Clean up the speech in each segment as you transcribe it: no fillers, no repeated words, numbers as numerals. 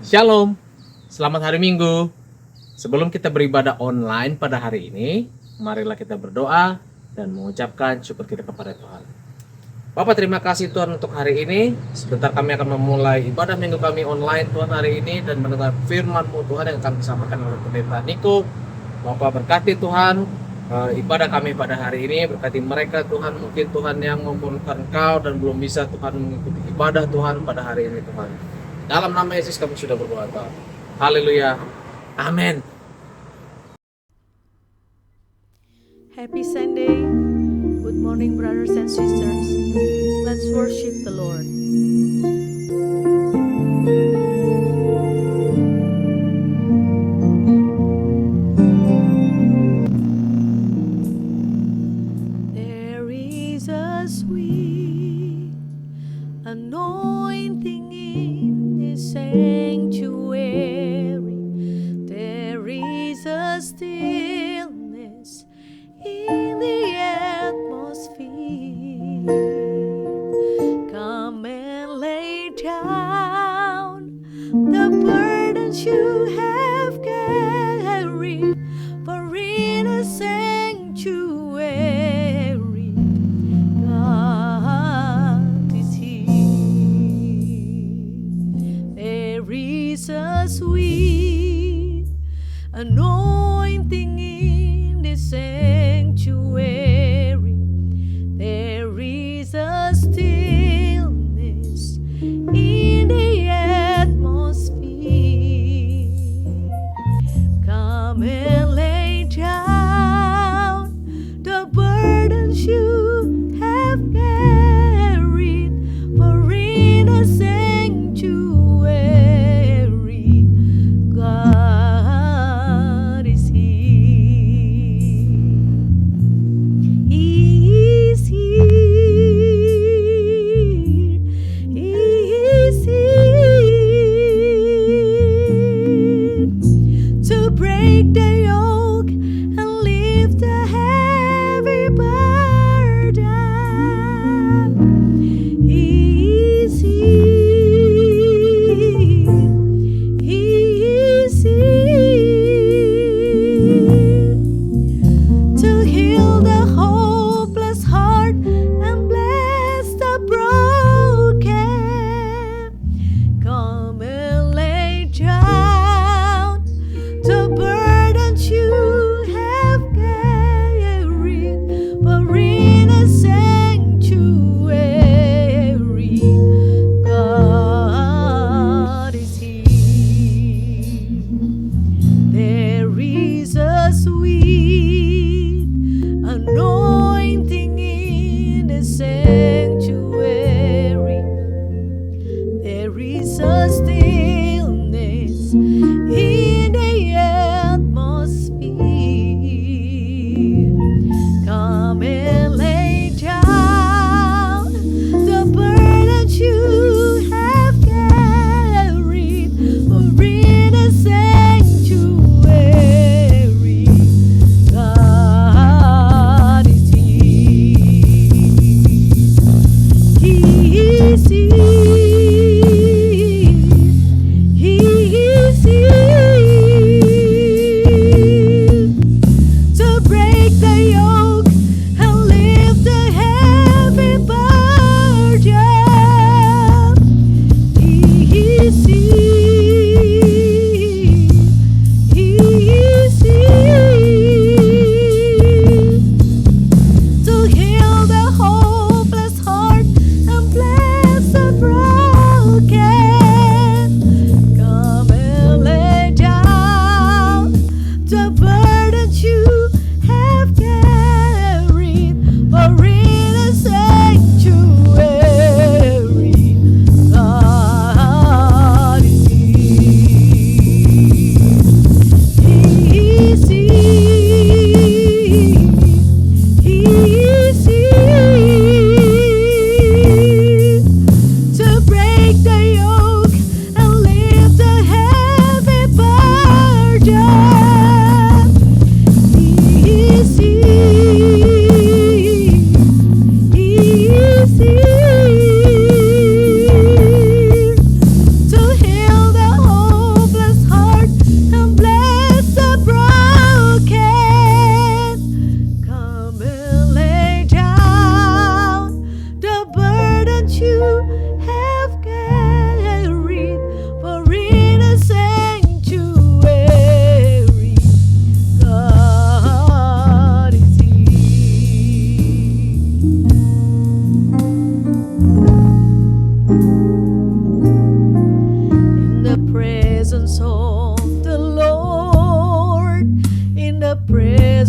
Shalom, selamat hari Minggu. Sebelum kita beribadah online pada hari ini, marilah kita berdoa dan mengucapkan syukur kita kepada Tuhan. Bapak, terima kasih Tuhan untuk hari ini. Sebentar kami akan memulai ibadah minggu kami online Tuhan hari ini dan mendengar firman-Mu Tuhan yang akan disampaikan oleh Pendeta Niko. Bapak berkati Tuhan ibadah kami pada hari ini, berkati mereka Tuhan, mungkin Tuhan yang membutuhkan Engkau dan belum bisa Tuhan mengikuti ibadah Tuhan pada hari ini Tuhan. Dalam nama Yesus kami sudah berdoa. Haleluya. Amin. Happy Sunday. Good morning, brothers and sisters. Let's worship the Lord. There is a sweet anointing in this sanctuary. There is a stillness in the atmosphere. Come and lay down the burdens you have carried, for in a sanctuary God is here. There is a sweet anointing in this sanctuary. There is a stillness in the atmosphere. Come and lay down the burdens you have carried, for in a sanctuary God is here. He is here. He is here to break the yoke and lift the heavy burden. He is here. He is here to heal the hopeless heart and bless the broken. Come and lay down the burdens you have carried, for in a sanctuary God is here. There is a sweet anointing in the sanctuary. There is a stillness in the atmosphere. Come and lay down the burdens you have carried, for in a sanctuary God is here. He is here.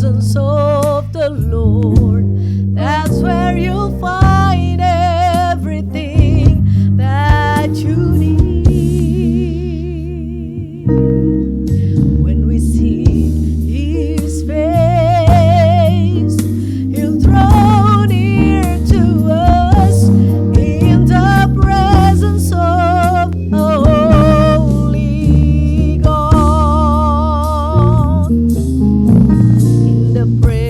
presence of the Lord, that's where you'll find everything that you need. When we see His face, He'll draw near to us in the presence of a holy God. In the presence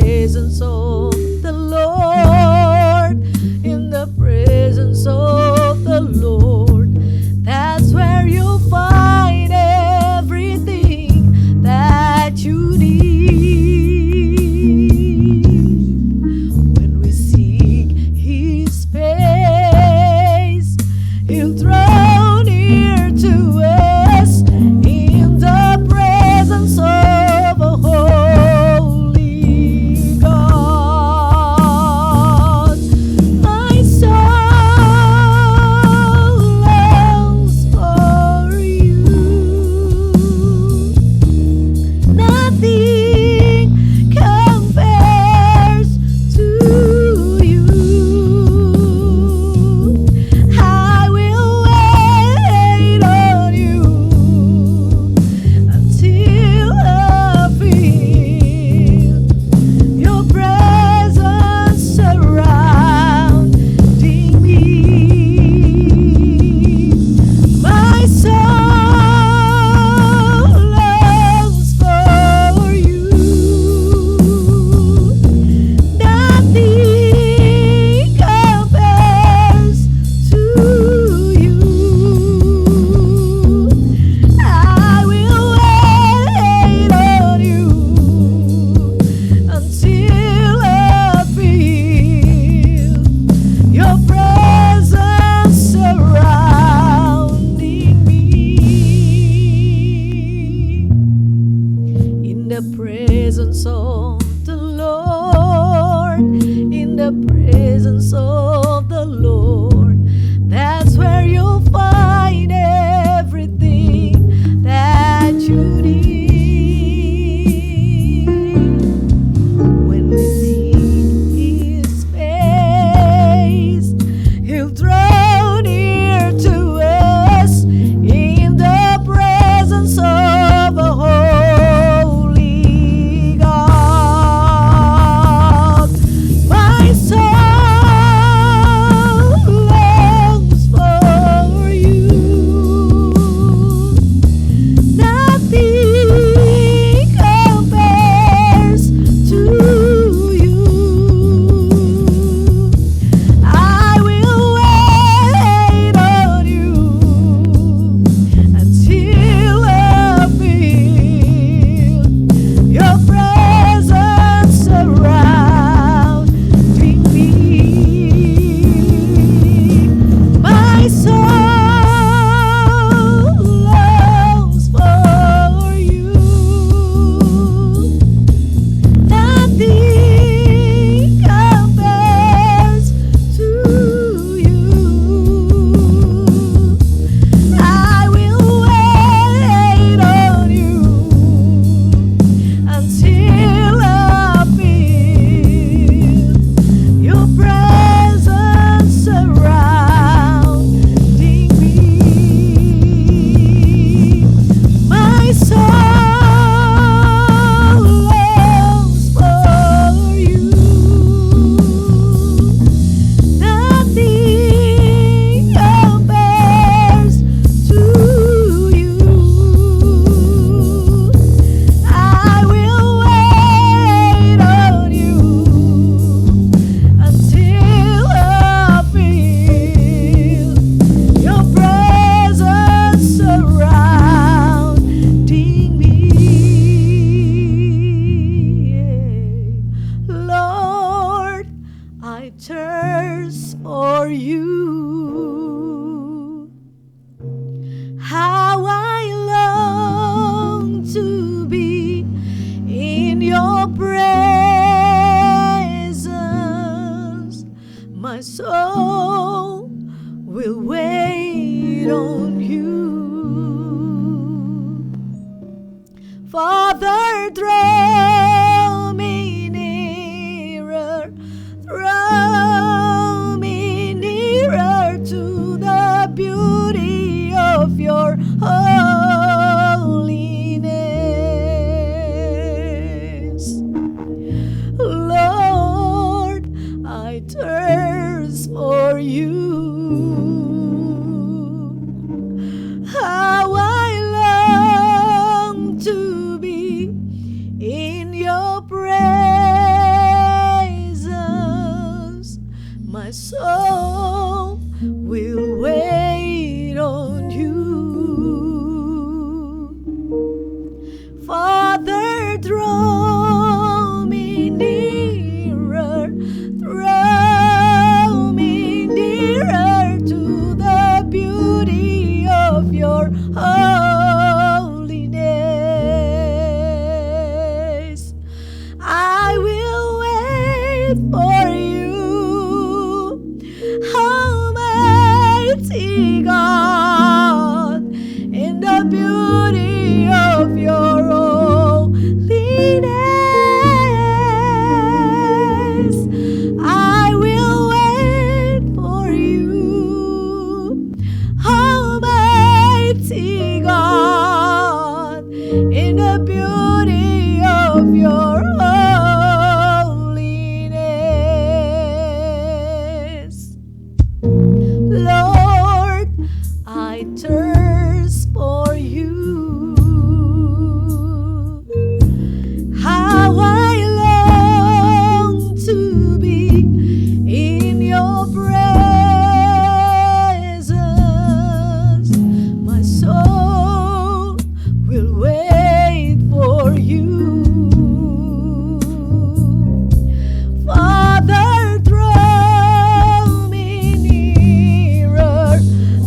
your holiness. I will wait for you, Almighty God, in the beauty of your holiness. I will wait for you, Almighty God, in the beauty of your holiness. Lord, I thirst for you. How I long to be in your presence. My soul will wait for you. Father, draw me nearer,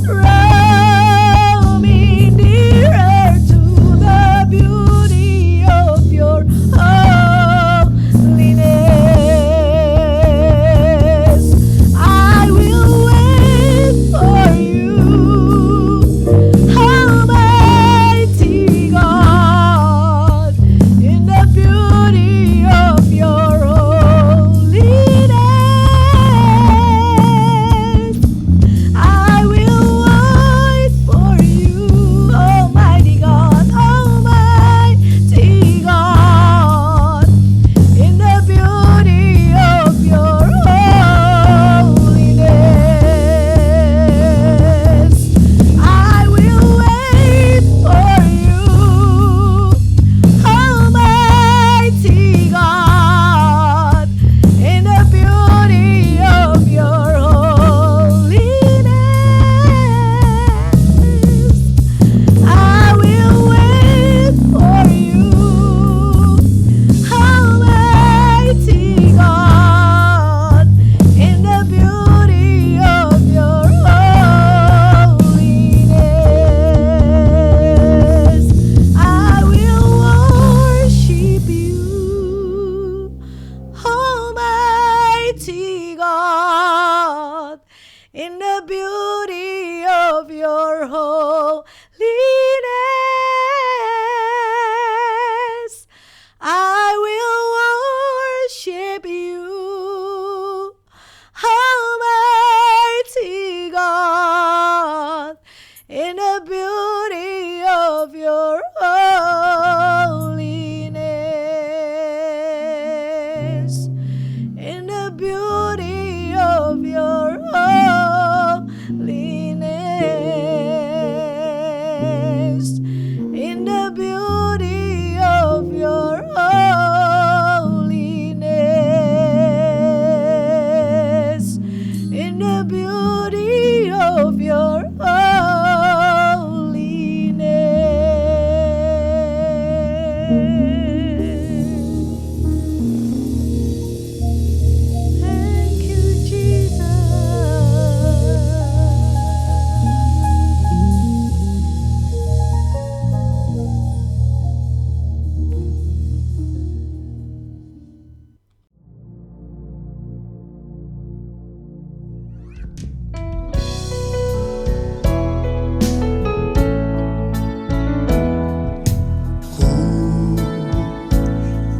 draw me nearer to the beauty of your holiness. I will wait for you, Almighty God, in the beauty of your holiness. I will wait for you, Almighty God, Almighty God, in the beauty of your holiness. I will wait for you, Almighty God, in the beauty of your holiness. I will wait for you, Almighty God, in the beauty of your holiness. I will worship you, Almighty God, in the beauty of your holiness. I will worship you, Almighty God, in the beauty of your holiness. In the beauty of your holiness. In the beauty of your holiness. In the beauty of your holiness. Thank you, Jesus. Ku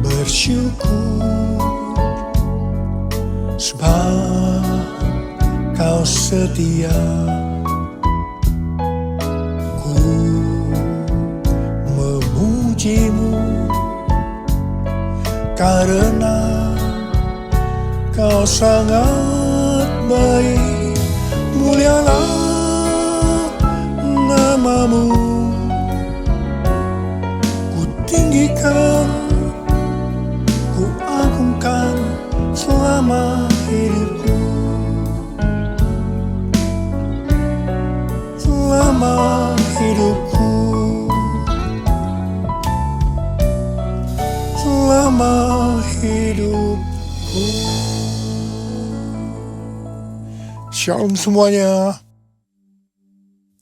bersyukur sebab kau setia. Ku memujimu karena kau sangat baik. Mulialah namamu, ku tinggikan, ku agungkan selama hidupku. Selama hidupku, selama hidupku. Shalom semuanya.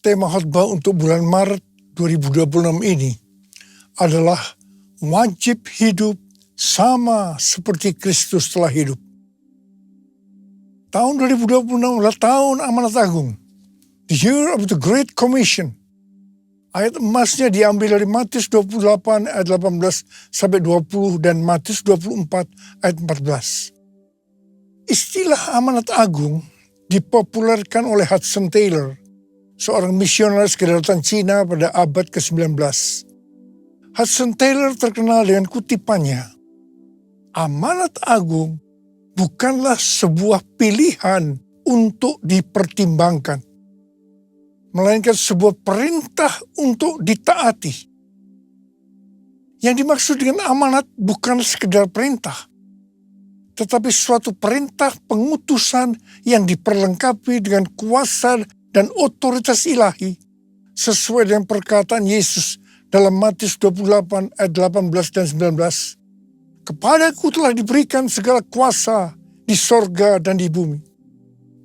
tema khotbah untuk bulan Maret 2026 ini adalah wajib hidup sama seperti Kristus telah hidup. Tahun 2026 adalah tahun amanat agung, the year of the Great Commission. Ayat emasnya diambil dari Matius 28 ayat 18 sampai 20 dan Matius 24 ayat 14. Istilah amanat agung dipopulerkan oleh Hudson Taylor, seorang misionaris kedaulatan Cina pada abad ke-19. Hudson Taylor terkenal dengan kutipannya, amanat agung bukanlah sebuah pilihan untuk dipertimbangkan, melainkan sebuah perintah untuk ditaati. Yang dimaksud dengan amanat bukan sekedar perintah, tetapi suatu perintah pengutusan yang diperlengkapi dengan kuasa dan otoritas ilahi, sesuai dengan perkataan Yesus dalam Matius 28 ayat 18 dan 19. Kepadaku telah diberikan segala kuasa di sorga dan di bumi.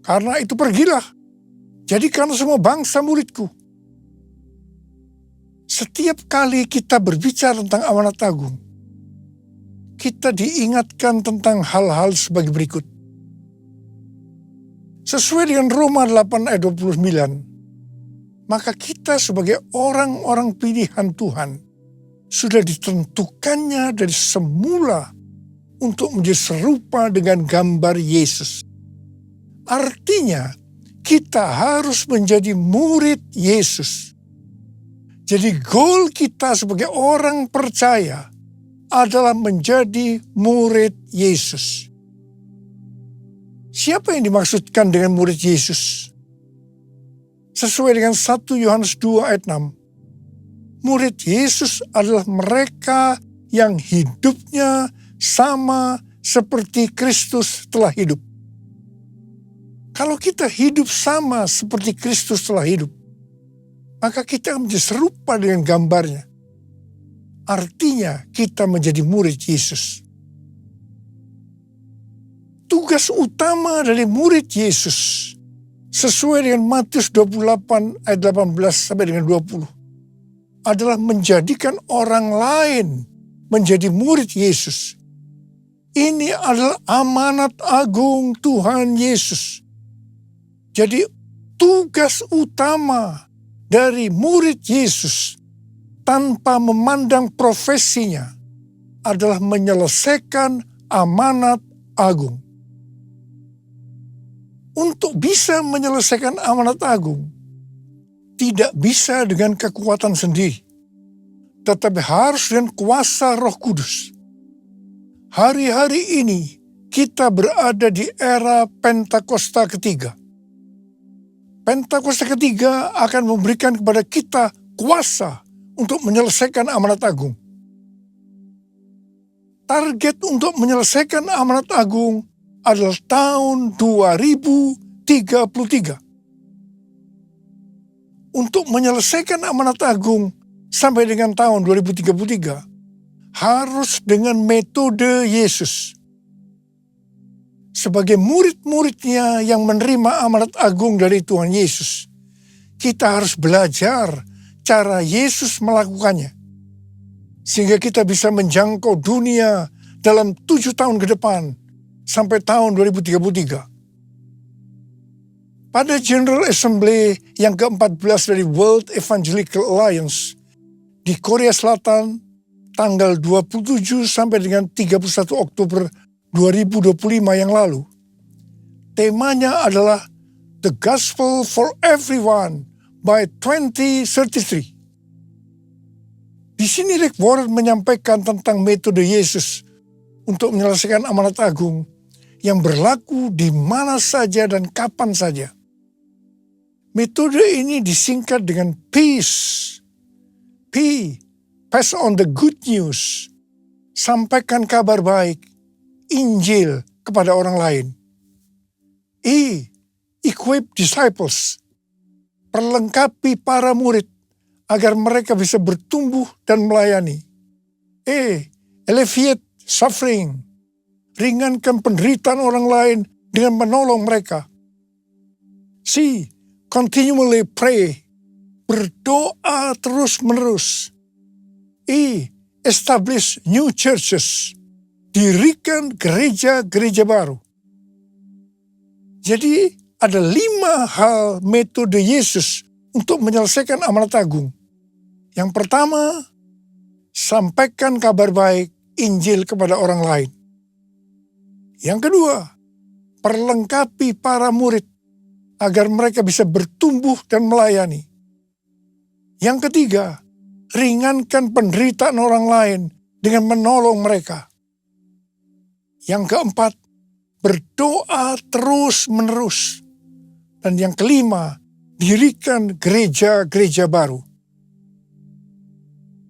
Karena itu pergilah, jadikan semua bangsa muridku. Setiap kali kita berbicara tentang amanat agung, kita diingatkan tentang hal-hal sebagai berikut. Sesuai dengan Roma 8 ayat 29, maka kita sebagai orang-orang pilihan Tuhan sudah ditentukannya dari semula untuk menjadi serupa dengan gambar Yesus. Artinya, kita harus menjadi murid Yesus. Jadi goal kita sebagai orang percaya adalah menjadi murid Yesus. Siapa yang dimaksudkan dengan murid Yesus? Sesuai dengan 1 Yohanes 2 ayat 6, murid Yesus adalah mereka yang hidupnya sama seperti Kristus telah hidup. Kalau kita hidup sama seperti Kristus telah hidup, maka kita akan menjadi serupa dengan gambarnya. Artinya kita menjadi murid Yesus. Tugas utama dari murid Yesus sesuai dengan Matius 28 ayat 18 sampai dengan 20 adalah menjadikan orang lain menjadi murid Yesus. Ini adalah amanat agung Tuhan Yesus. Jadi tugas utama dari murid Yesus tanpa memandang profesinya adalah menyelesaikan amanat agung. Untuk bisa menyelesaikan amanat agung, tidak bisa dengan kekuatan sendiri, tetapi harus dengan kuasa Roh Kudus. Hari-hari ini kita berada di era Pentakosta ketiga. Pentakosta ketiga akan memberikan kepada kita kuasa untuk menyelesaikan amanat agung. Target untuk menyelesaikan amanat agung adalah tahun 2033. Untuk menyelesaikan amanat agung sampai dengan tahun 2033 harus dengan metode Yesus. Sebagai murid-muridnya yang menerima amanat agung dari Tuhan Yesus, kita harus belajar cara Yesus melakukannya, sehingga kita bisa menjangkau dunia dalam 7 tahun ke depan sampai tahun 2033. Pada General Assembly yang ke-14 dari World Evangelical Alliance di Korea Selatan tanggal 27 sampai dengan 31 Oktober 2025 yang lalu, temanya adalah The Gospel for Everyone by 2033. Di sini Rick Warren menyampaikan tentang metode Yesus untuk menyelesaikan amanat agung yang berlaku di mana saja dan kapan saja. Metode ini disingkat dengan PEACE. P, pass on the good news. Sampaikan kabar baik, Injil kepada orang lain. E, equip disciples. Perlengkapi para murid agar mereka bisa bertumbuh dan melayani. E, alleviate suffering. Ringankan penderitaan orang lain dengan menolong mereka. C, continually pray. berdoa terus-menerus. Establish new churches. Dirikan gereja-gereja baru. Jadi ada 5 hal metode Yesus untuk menyelesaikan amanat agung. Yang pertama, sampaikan kabar baik Injil kepada orang lain. Yang kedua, perlengkapi para murid agar mereka bisa bertumbuh dan melayani. Yang ketiga, ringankan penderitaan orang lain dengan menolong mereka. Yang keempat, berdoa terus-menerus. Dan yang kelima, dirikan gereja-gereja baru.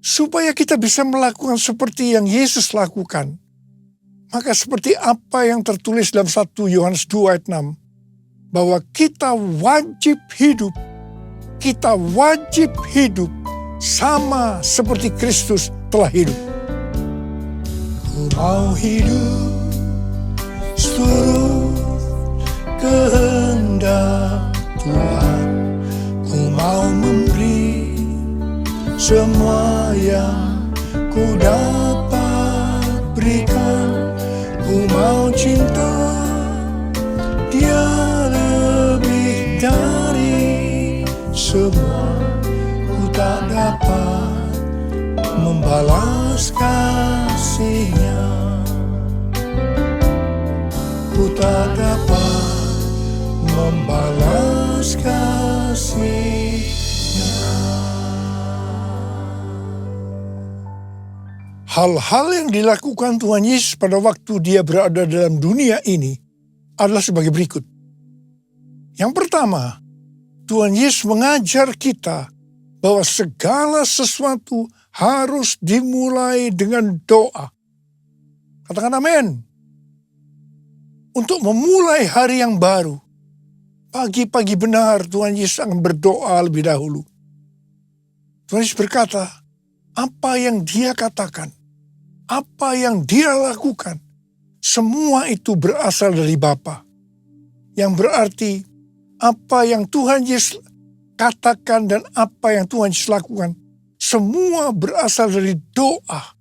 Supaya kita bisa melakukan seperti yang Yesus lakukan, maka seperti apa yang tertulis dalam 1 Yohanes 2 ayat 6, bahwa kita wajib hidup sama seperti Kristus telah hidup. Ku mau hidup seturut kehendak Tuhan. Ku mau memberi semua yang ku dapat berikan. Ku mau cinta Dia lebih dari semua. Ku tak dapat membalas kasih-Nya. Ku tak dapat membalas kasih-Nya. Hal-hal yang dilakukan Tuhan Yesus pada waktu Dia berada dalam dunia ini adalah sebagai berikut. Yang pertama, Tuhan Yesus mengajar kita bahwa segala sesuatu harus dimulai dengan doa. Katakan amin. Untuk memulai hari yang baru, pagi-pagi benar Tuhan Yesus akan berdoa lebih dahulu. Tuhan Yesus berkata, apa yang Dia katakan, apa yang Dia lakukan, semua itu berasal dari Bapa. Yang berarti apa yang Tuhan Yesus katakan dan apa yang Tuhan Yesus lakukan, semua berasal dari doa,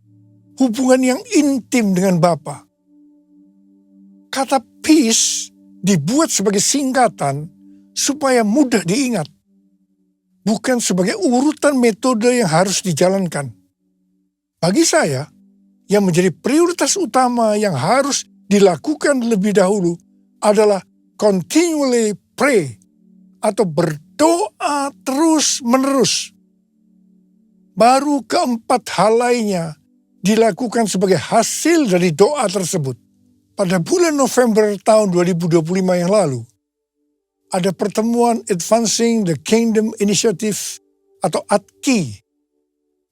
hubungan yang intim dengan Bapa. Kata peace dibuat sebagai singkatan supaya mudah diingat, bukan sebagai urutan metode yang harus dijalankan. Bagi saya, yang menjadi prioritas utama yang harus dilakukan lebih dahulu adalah continually pray atau berdoa terus-menerus. Baru keempat hal lainnya dilakukan sebagai hasil dari doa tersebut. Pada bulan November tahun 2025 yang lalu, ada pertemuan Advancing the Kingdom Initiative atau ADKI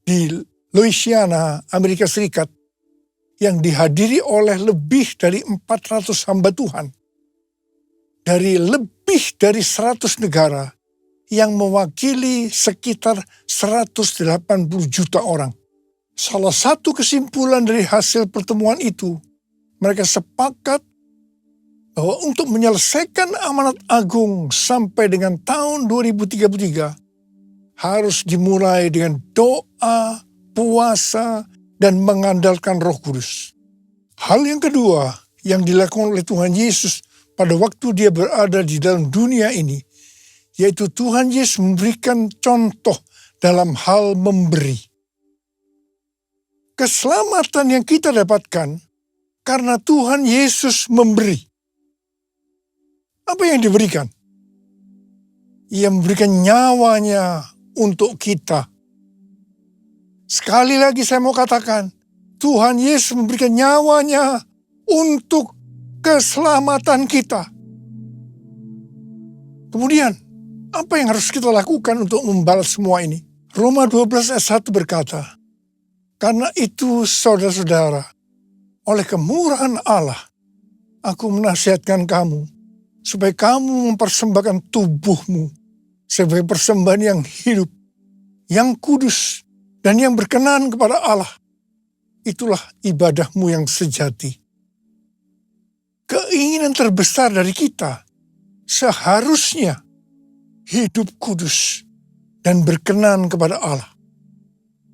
di Louisiana, Amerika Serikat, yang dihadiri oleh lebih dari 400 hamba Tuhan dari lebih dari 100 negara yang mewakili sekitar 180 juta orang. Salah satu kesimpulan dari hasil pertemuan itu, mereka sepakat bahwa untuk menyelesaikan amanat agung sampai dengan tahun 2033 harus dimulai dengan doa, puasa, dan mengandalkan Roh Kudus. Hal yang kedua yang dilakukan oleh Tuhan Yesus pada waktu Dia berada di dalam dunia ini, yaitu Tuhan Yesus memberikan contoh dalam hal memberi. Keselamatan yang kita dapatkan karena Tuhan Yesus memberi. Apa yang diberikan? Ia memberikan nyawanya untuk kita. Sekali lagi saya mau katakan, Tuhan Yesus memberikan nyawanya untuk keselamatan kita. Kemudian, apa yang harus kita lakukan untuk membalas semua ini? Roma 12 ayat 1 berkata, karena itu saudara-saudara, oleh kemurahan Allah, aku menasihatkan kamu, supaya kamu mempersembahkan tubuhmu sebagai persembahan yang hidup, yang kudus, dan yang berkenan kepada Allah. Itulah ibadahmu yang sejati. Keinginan terbesar dari kita seharusnya hidup kudus, dan berkenan kepada Allah.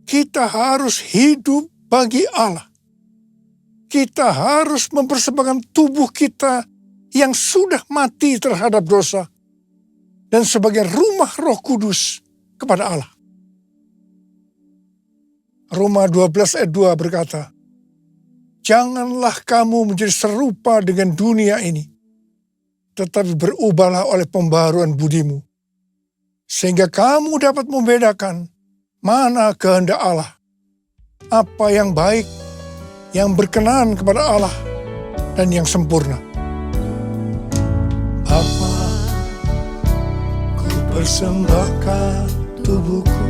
Kita harus hidup bagi Allah. Kita harus mempersembahkan tubuh kita yang sudah mati terhadap dosa dan sebagai rumah Roh Kudus kepada Allah. Roma 12 ayat 2 berkata, "Janganlah kamu menjadi serupa dengan dunia ini, tetapi berubahlah oleh pembaharuan budimu, sehingga kamu dapat membedakan mana kehendak Allah, apa yang baik, yang berkenan kepada Allah, dan yang sempurna." Bapa, ku persembahkan tubuhku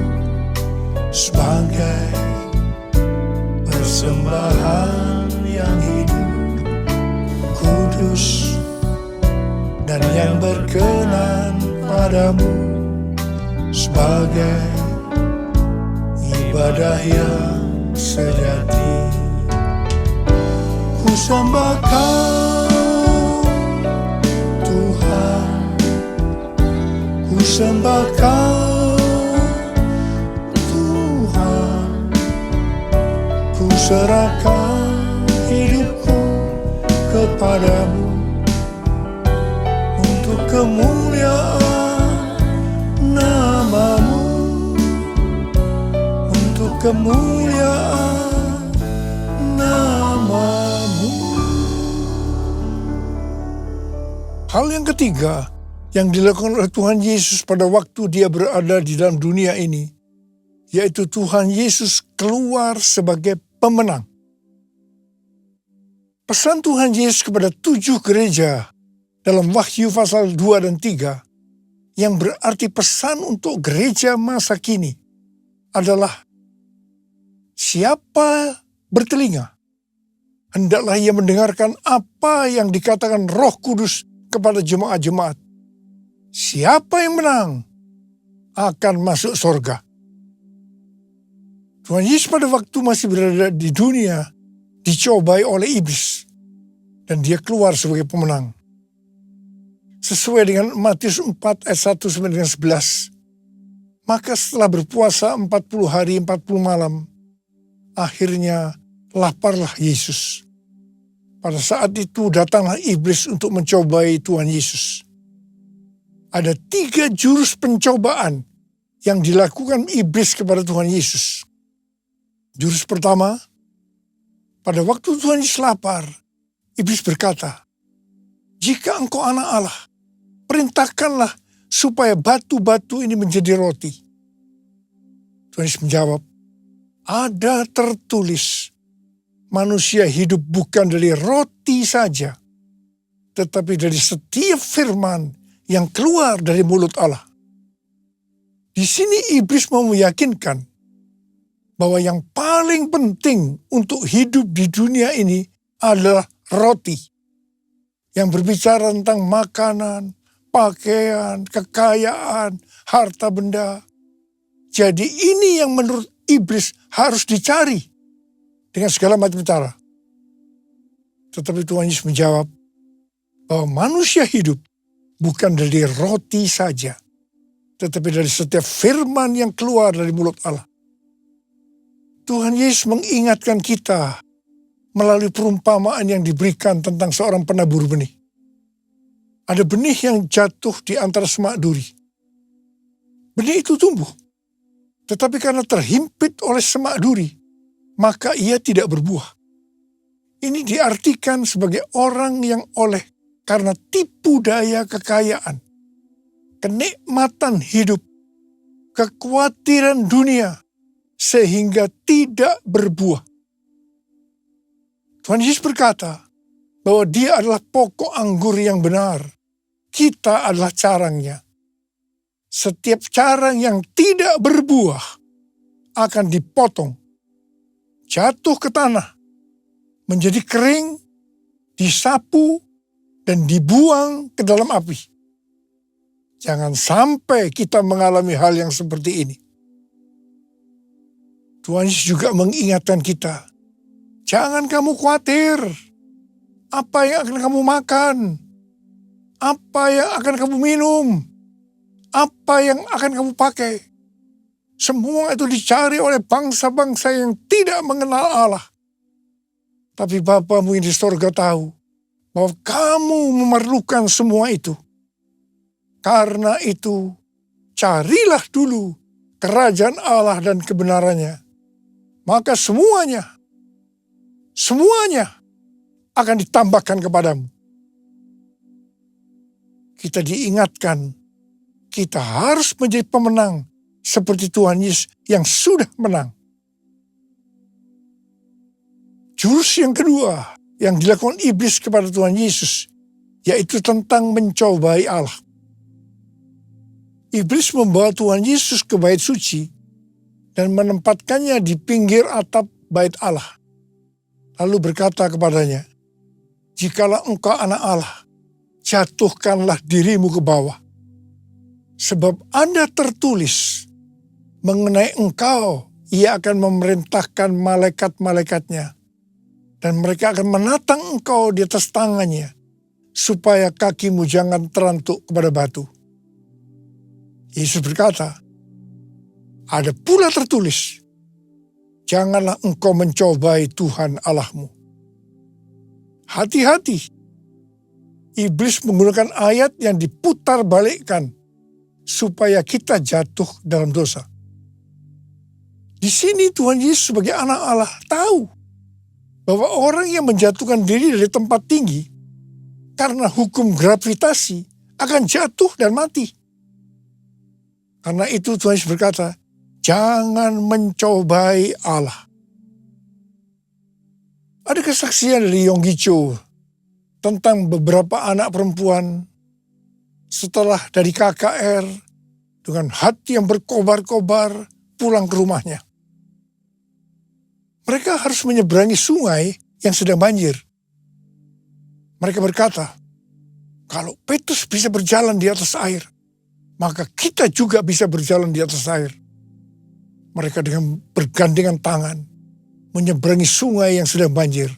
sebagai persembahan yang hidup, kudus, dan yang berkenan padamu, sebagai ibadah yang sejati. Ku sembah Kau, Tuhan, ku sembah Kau, Tuhan, ku serahkan hidupku kepadamu untuk kemuliaan nama-Mu, untuk kemuliaan nama-Mu. Hal yang ketiga yang dilakukan oleh Tuhan Yesus pada waktu Dia berada di dalam dunia ini, yaitu Tuhan Yesus keluar sebagai pemenang. Pesan Tuhan Yesus kepada 7 gereja dalam Wahyu pasal 2 dan 3, yang berarti pesan untuk gereja masa kini, adalah siapa bertelinga, hendaklah ia mendengarkan apa yang dikatakan Roh Kudus kepada jemaat-jemaat. Siapa yang menang akan masuk surga. Tuhan Yesus pada waktu masih berada di dunia dicobai oleh iblis, dan Dia keluar sebagai pemenang. Sesuai dengan Matius 4 ayat 1 sampai dengan 11. Maka setelah berpuasa 40 hari 40 malam, akhirnya laparlah Yesus. Pada saat itu datanglah iblis untuk mencobai Tuhan Yesus. Ada 3 jurus pencobaan yang dilakukan iblis kepada Tuhan Yesus. Jurus pertama, pada waktu Tuhan Yesus lapar, iblis berkata, "Jika engkau anak Allah, perintahkanlah supaya batu-batu ini menjadi roti." Tuhan Yesus menjawab, "Ada tertulis, manusia hidup bukan dari roti saja, tetapi dari setiap firman yang keluar dari mulut Allah." Di sini iblis mau meyakinkan bahwa yang paling penting untuk hidup di dunia ini adalah roti. Yang berbicara tentang makanan, pakaian, kekayaan, harta benda. Jadi ini yang menurut iblis harus dicari dengan segala macam cara. Tetapi Tuhan Yesus menjawab bahwa manusia hidup bukan dari roti saja, tetapi dari setiap firman yang keluar dari mulut Allah. Tuhan Yesus mengingatkan kita melalui perumpamaan yang diberikan tentang seorang penabur benih. Ada benih yang jatuh di antara semak duri. Benih itu tumbuh, tetapi karena terhimpit oleh semak duri, maka ia tidak berbuah. Ini diartikan sebagai orang yang oleh karena tipu daya kekayaan, kenikmatan hidup, kekhawatiran dunia, sehingga tidak berbuah. Tuhan Yesus berkata bahwa Dia adalah pokok anggur yang benar. Kita adalah carangnya. Setiap carang yang tidak berbuah akan dipotong, jatuh ke tanah, menjadi kering, disapu, dan dibuang ke dalam api. Jangan sampai kita mengalami hal yang seperti ini. Tuhan Yesus juga mengingatkan kita, jangan kamu khawatir apa yang akan kamu makan, apa yang akan kamu minum, apa yang akan kamu pakai. Semua itu dicari oleh bangsa-bangsa yang tidak mengenal Allah. Tapi Bapamu yang di sorga tahu bahwa kamu memerlukan semua itu. Karena itu, carilah dulu kerajaan Allah dan kebenarannya. Maka semuanya akan ditambahkan kepadamu. Kita diingatkan, kita harus menjadi pemenang seperti Tuhan Yesus yang sudah menang. Jurus yang kedua yang dilakukan iblis kepada Tuhan Yesus, yaitu tentang mencobai Allah. Iblis membawa Tuhan Yesus ke bait suci dan menempatkannya di pinggir atap bait Allah. Lalu berkata kepadanya, "Jikalau engkau anak Allah, jatuhkanlah dirimu ke bawah. Sebab ada tertulis, mengenai engkau ia akan memerintahkan malaikat-malaikatnya, dan mereka akan menatang engkau di atas tangannya, supaya kakimu jangan terantuk kepada batu." Yesus berkata, ada pula tertulis, janganlah engkau mencobai Tuhan Allahmu. Hati-hati, iblis menggunakan ayat yang diputar balikkan supaya kita jatuh dalam dosa. Di sini Tuhan Yesus sebagai anak Allah tahu bahwa orang yang menjatuhkan diri dari tempat tinggi karena hukum gravitasi akan jatuh dan mati. Karena itu Tuhan Yesus berkata, jangan mencobai Allah. Ada kesaksian dari Yonggi Cho tentang beberapa anak perempuan setelah dari KKR dengan hati yang berkobar-kobar pulang ke rumahnya. Mereka harus menyeberangi sungai yang sedang banjir. Mereka berkata, kalau Petrus bisa berjalan di atas air, maka kita juga bisa berjalan di atas air. Mereka dengan bergandengan tangan menyeberangi sungai yang sedang banjir.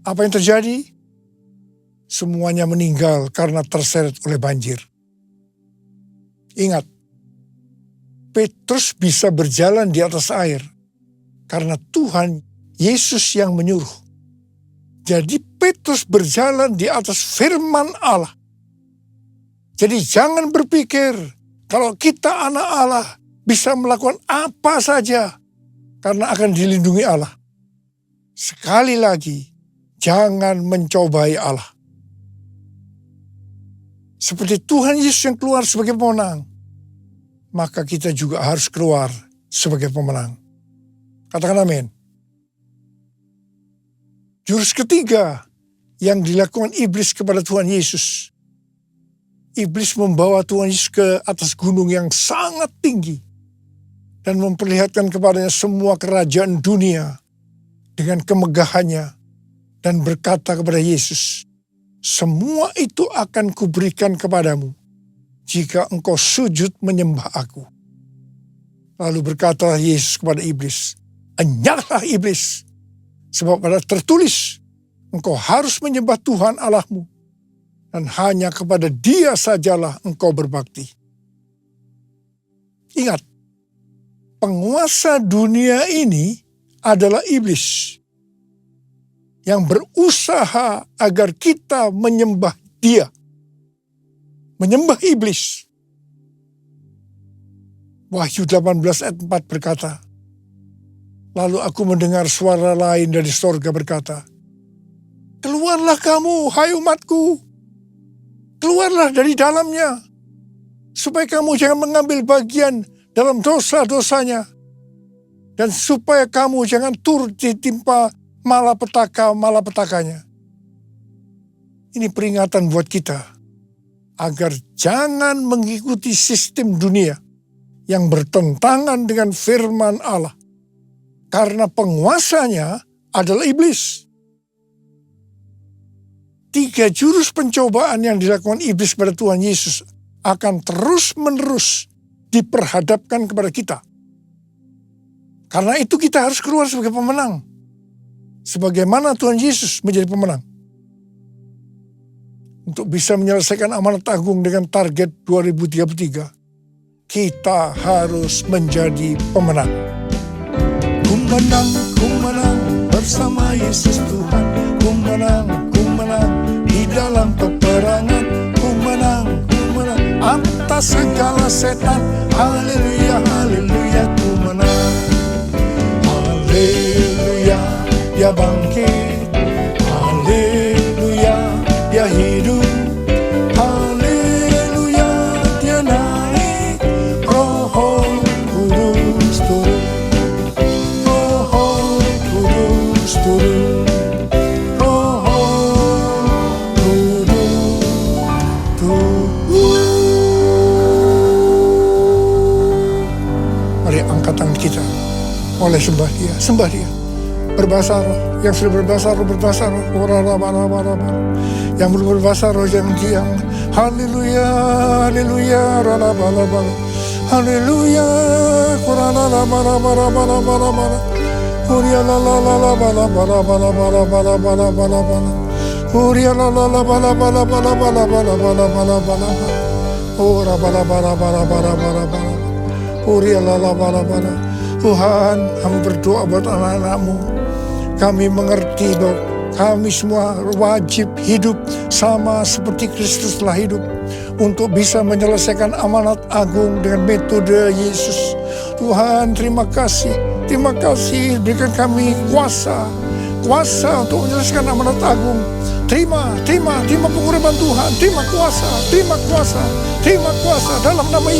Apa yang terjadi? Semuanya meninggal karena terseret oleh banjir. Ingat, Petrus bisa berjalan di atas air karena Tuhan Yesus yang menyuruh. Jadi Petrus berjalan di atas firman Allah. Jadi jangan berpikir kalau kita anak Allah bisa melakukan apa saja karena akan dilindungi Allah. Sekali lagi, jangan mencobai Allah. Seperti Tuhan Yesus yang keluar sebagai pemenang, maka kita juga harus keluar sebagai pemenang. Katakan amin. Jurus ketiga yang dilakukan iblis kepada Tuhan Yesus. Iblis membawa Tuhan Yesus ke atas gunung yang sangat tinggi dan memperlihatkan kepadanya semua kerajaan dunia dengan kemegahannya dan berkata kepada Yesus, semua itu akan kuberikan kepadamu jika engkau sujud menyembah aku. Lalu berkatalah Yesus kepada iblis, enyahlah iblis, sebab ada tertulis, engkau harus menyembah Tuhan Allahmu, dan hanya kepada Dia sajalah engkau berbakti. Ingat, penguasa dunia ini adalah iblis yang berusaha agar kita menyembah dia. Menyembah iblis. Wahyu 18 ayat 4 berkata, lalu aku mendengar suara lain dari sorga berkata, keluarlah kamu, hai umatku, keluarlah dari dalamnya, supaya kamu jangan mengambil bagian dalam dosa-dosanya, dan supaya kamu jangan turut ditimpa malapetaka-malapetakanya. Ini peringatan buat kita, agar jangan mengikuti sistem dunia yang bertentangan dengan firman Allah, karena penguasanya adalah iblis. 3 jurus pencobaan yang dilakukan iblis pada Tuhan Yesus akan terus-menerus diperhadapkan kepada kita. Karena itu kita harus keluar sebagai pemenang. Sebagaimana Tuhan Yesus menjadi pemenang. Untuk bisa menyelesaikan amanat agung dengan target 2033, kita harus menjadi pemenang. Ku menang bersama Yesus Tuhan. Ku menang di dalam peperangan. Ku menang atas segala setan. Haleluya, haleluya, ku menang. Haleluya, dia bangkit. Haleluya, dia hidup. Haleluya, dia naik. Roh Kudus turun. Roh Kudus turun. Roh Kudus turun. Mari angkat tangan kita. Oleh sembah dia. Berbahasa roh. Yang sudah berbahasa roh. Yang belum berbahasa roh jangan diam. Haleluya, haleluya, ralabalabala. Haleluya, kuralabalabalabalabala. Hurialalalabalabalabalabalabala. Hurialalalabalabalabalabalabala. Hurabalabalabalabalabalabala. Hurialalalabala. Tuhan, kami berdoa buat anak-anak-Mu. Kami mengerti bahwa kami semua wajib hidup sama seperti Kristus telah hidup untuk bisa menyelesaikan amanat agung dengan metode Yesus. Tuhan, terima kasih berikan kami kuasa untuk menyelesaikan amanat agung. Terima pengurapan Tuhan, terima kuasa dalam nama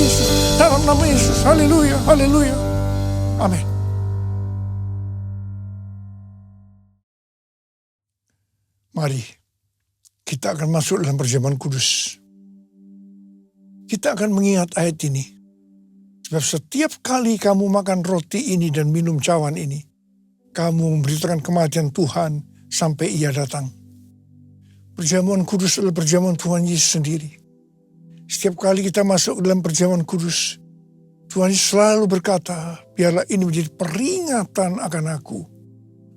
Yesus, haleluya, amin. Mari kita akan masuk dalam perjamuan kudus. Kita akan mengingat ayat ini. Sebab setiap kali kamu makan roti ini dan minum cawan ini, kamu memberitakan kematian Tuhan sampai Ia datang. Perjamuan kudus adalah perjamuan Tuhan Yesus sendiri. Setiap kali kita masuk dalam perjamuan kudus, Tuhan Yesus selalu berkata, biarlah ini menjadi peringatan akan aku.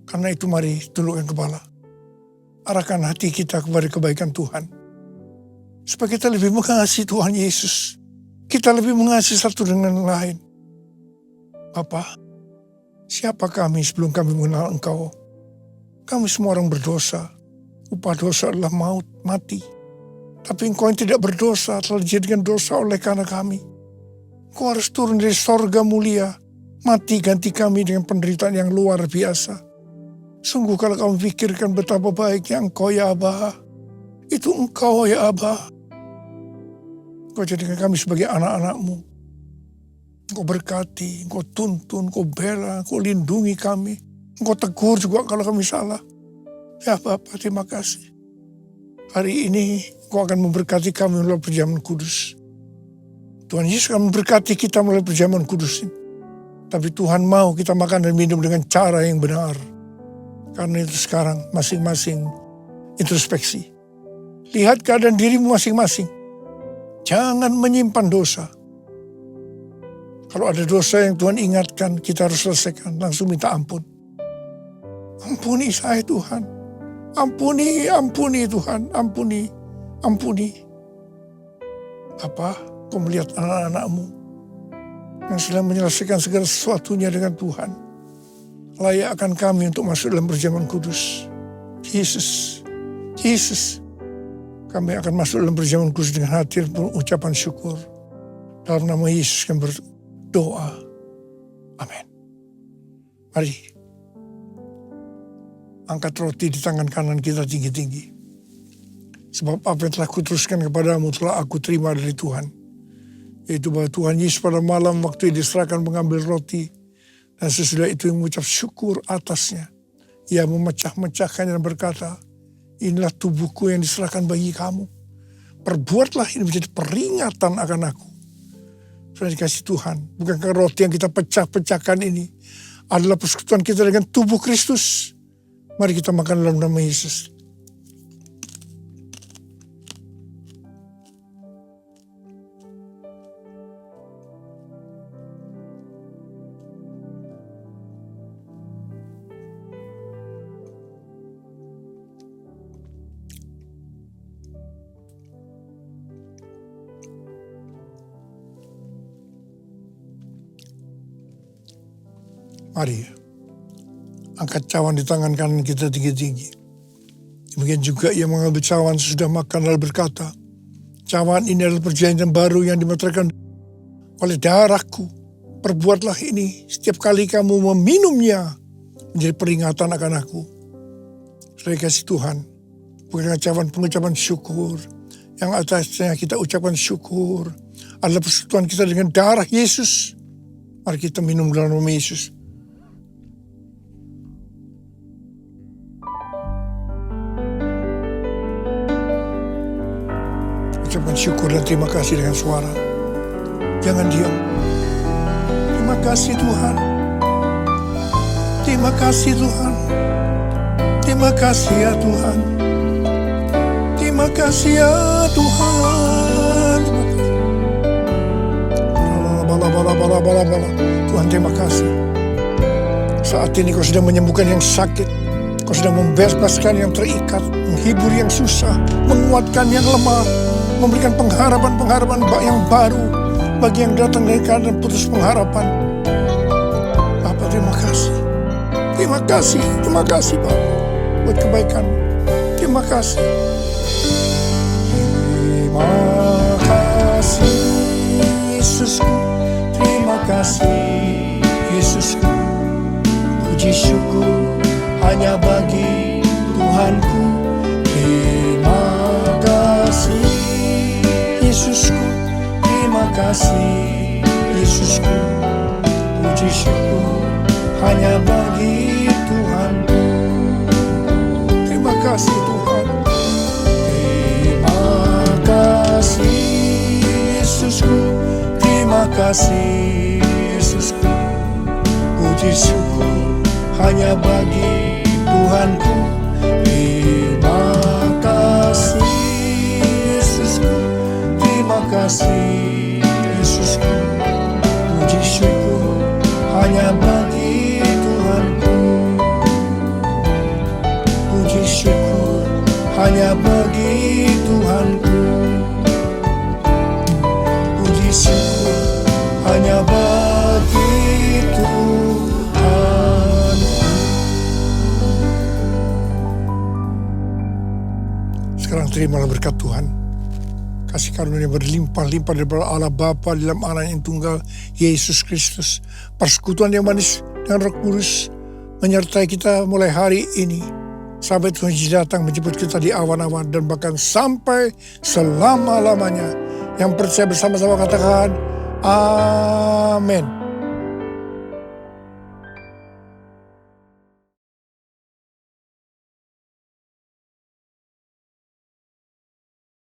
Karena itu mari tundukkan kepala. Arahkan hati kita kepada kebaikan Tuhan. Supaya kita lebih mengasihi Tuhan Yesus. Kita lebih mengasihi satu dengan lain. Bapa, siapa kami sebelum kami mengenal Engkau? Kami semua orang berdosa. Upah dosa adalah maut, mati. Tapi Engkau yang tidak berdosa telah dijadikan dosa oleh karena kami. Engkau harus turun dari sorga mulia. Mati ganti kami dengan penderitaan yang luar biasa. Sungguh kalau kamu pikirkan betapa baiknya Engkau ya Aba. Itu Engkau ya Aba. Engkau jadikan kami sebagai anak-anak-Mu. Engkau berkati, Engkau tuntun, Engkau bela, Engkau lindungi kami. Engkau tegur juga kalau kami salah. Ya Bapa, terima kasih. Hari ini Engkau akan memberkati kami melalui perjamuan kudus. Tuhan Yesus akan memberkati kita melalui perjamuan kudus ini. Tapi Tuhan mau kita makan dan minum dengan cara yang benar. Karena itu sekarang masing-masing introspeksi. Lihat keadaan dirimu masing-masing. Jangan menyimpan dosa. Kalau ada dosa yang Tuhan ingatkan, kita harus selesaikan. Langsung minta ampun. Ampuni saya Tuhan. Ampuni Tuhan. Ampuni. Apa? Kau melihat anak-anak-Mu yang sedang menyelesaikan segala sesuatunya dengan Tuhan. Layak akan kami untuk masuk dalam perjamuan kudus. Yesus. Kami akan masuk dalam perjamuan kudus dengan hati dan ucapan syukur. Dalam nama Yesus kami berdoa. Amin. Mari. Angkat roti di tangan kanan kita tinggi-tinggi. Sebab apa yang telah kuteruskan kepadamu telah aku terima dari Tuhan. Yaitu bahwa Tuhan Yesus pada malam waktu diserahkan mengambil roti. Dan sesudah itu yang mengucap syukur atasnya. Ia memecah-mecahkannya dan berkata, inilah tubuhku yang diserahkan bagi kamu. Perbuatlah ini menjadi peringatan akan aku. Sudah dikasih Tuhan. Bukankah roti yang kita pecah-pecahkan ini adalah persekutuan kita dengan tubuh Kristus. Mari kita makan dalam nama Yesus. Mari, angkat cawan di tangan kanan kita tinggi-tinggi. Demikian juga ia mengambil cawan sesudah makan lalu berkata, cawan ini adalah perjanjian baru yang dimeteraikan oleh darahku. Perbuatlah ini setiap kali kamu meminumnya menjadi peringatan akan aku. Saudara kasih Tuhan, bukan cawan pengucapan syukur. Yang atasnya kita ucapkan syukur adalah persekutuan kita dengan darah Yesus. Mari kita minum dalam nama Yesus. Ucapkan syukur dan terima kasih dengan suara. Jangan diam. Terima kasih Tuhan. Terima kasih Tuhan. Terima kasih ya Tuhan. Terima kasih ya Tuhan. Tuhan terima kasih. Saat ini kau sedang menyembuhkan yang sakit. Kau sedang membebaskan yang terikat. Menghibur yang susah. Menguatkan yang lemah. Memberikan pengharapan-pengharapan yang baru bagi yang datang dari keadaan putus pengharapan. Bapa terima kasih. Terima kasih, terima kasih Bapa buat kebaikan. Terima kasih. Terima kasih Yesusku. Terima kasih Yesusku. Puji syukur hanya bagi Tuhanku. Terima kasih Yesusku, terima kasih Yesusku. Puji syukur hanya bagi Tuhanku. Terima kasih Tuhan. Terima kasih Yesusku. Terima kasih Yesusku. Puji syukur hanya bagi Tuhanku. Terima kasih Yesusku. Terima kasih Yesusku. Puji syukur hanya bagi Tuhanku. Puji syukur hanya bagi Tuhanku. Puji syukur hanya bagi Tuhan. Sekarang terimalah berkat Tuhan. Kasih karunia berlimpah-limpah daripada Allah Bapa dalam anak yang tunggal Yesus Kristus. Persekutuan yang manis dengan Roh Kudus menyertai kita mulai hari ini sampai Tuhan Yesus datang menjemput kita di awan-awan dan bahkan sampai selama-lamanya. Yang percaya bersama-sama katakan amin.